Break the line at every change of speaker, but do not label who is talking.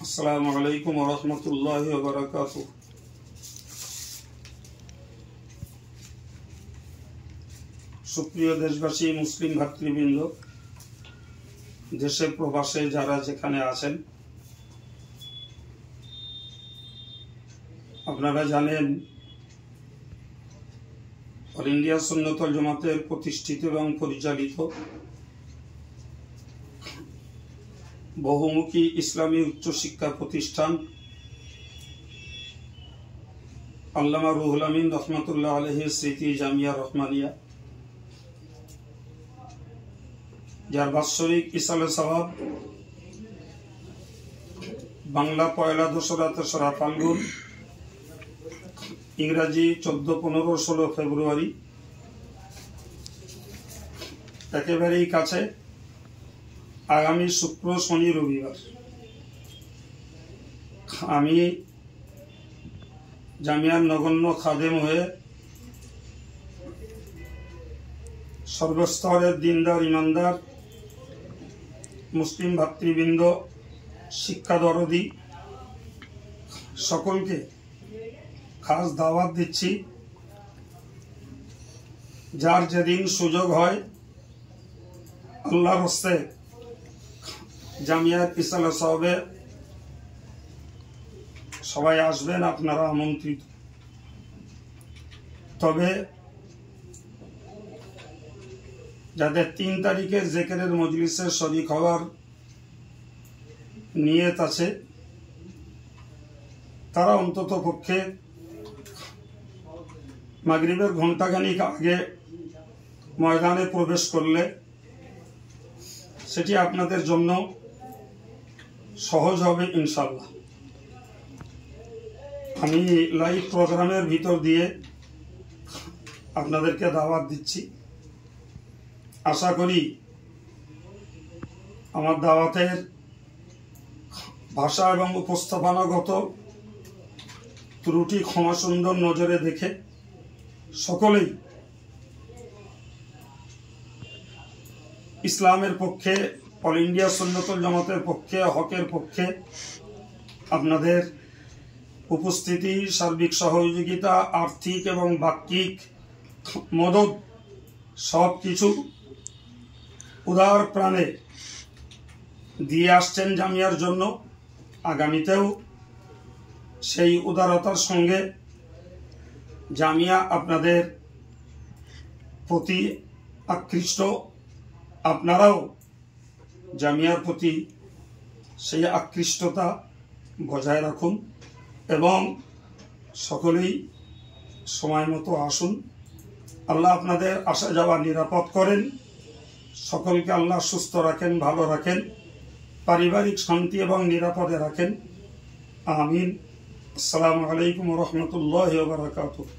আসসালামু আলাইকুম ওয়া রাহমাতুল্লাহি ওয়া বারাকাতুহু। সুপ্রিয় দেশবাসী, মুসলিম ভাতৃবৃন্দ, দেশে প্রবাসে যারা যেখানে আছেন, আপনারা জানেন অল ইন্ডিয়া সুন্নাত ওয়াল জামাতের প্রতিষ্ঠিত এবং পরিচালিত বহুমুখী ইসলামী উচ্চশিক্ষা প্রতিষ্ঠান আল্লামা রুহুল আমিন রহমাতুল্লাহ আলাইহির স্মৃতি জামিয়া রহমানিয়া, যার বাৎসরিক ইসালে সওয়াব বাংলা পয়লা, দোসরা, তেসরা ফাল্গুন, ইংরাজি 14, 15, 16 ফেব্রুয়ারি একেবারেই কাছে। আগামী শুক্র, শনি, রবিবার আমি জামিয়ার নগণ্য খাদেম হয়ে সর্বস্তরের দিনদার, ইমানদার মুসলিম ভাতৃবৃন্দ, শিক্ষা দরদি সকলকে খাস দাওয়াত দিচ্ছি। যার যেদিন সুযোগ হয় আল্লাহর হস্তে জামিয়াত ইসালে সওয়াবে সবাই আসবেন, আপনারা আমন্ত্রিত। তবে যাদের 3 তারিখে জিকিরের মজলিসে শরীক হওয়ার নিয়ত আছে, তারা অন্তত পক্ষে মাগরিবের ঘণ্টাখানিক আগে ময়দানে প্রবেশ করলে সেটি আপনাদের জন্য সহজ হবে ইনশাআল্লাহ। আমি লাইভ প্রোগ্রামের ভিতর দিয়ে আপনাদেরকে দাওয়াত দিচ্ছি। আশা করি আমার দাওয়াতের ভাষা এবং উপস্থাপনাগত ত্রুটি ক্ষমা সুন্দর নজরে দেখে সকলেই ইসলামের পক্ষে, অল ইন্ডিয়া সুন্নাত ওয়াল জামাতের পক্ষে, হকের পক্ষে আপনাদের উপস্থিতি, সার্বিক সহযোগিতা, আর্থিক এবং বাক্যিক মদত সব কিছু উদার প্রাণে দিয়ে আসছেন জামিয়ার জন্য। আগামীতেও সেই উদারতার সঙ্গে জামিয়া আপনাদের প্রতি আকৃষ্ট, আপনারাও জামিয়ার প্রতি সেই আকৃষ্টতা বজায় রাখুন এবং সকলেই সময় মতো আসুন। আল্লাহ আপনাদের আসা যাওয়া নিরাপদ করেন, সকলকে আল্লাহ সুস্থ রাখেন, ভালো রাখেন, পারিবারিক শান্তি এবং নিরাপদে রাখেন। আমিন। আসসালামু আলাইকুম ওয়া রাহমাতুল্লাহি ওয়া বারাকাতুহু।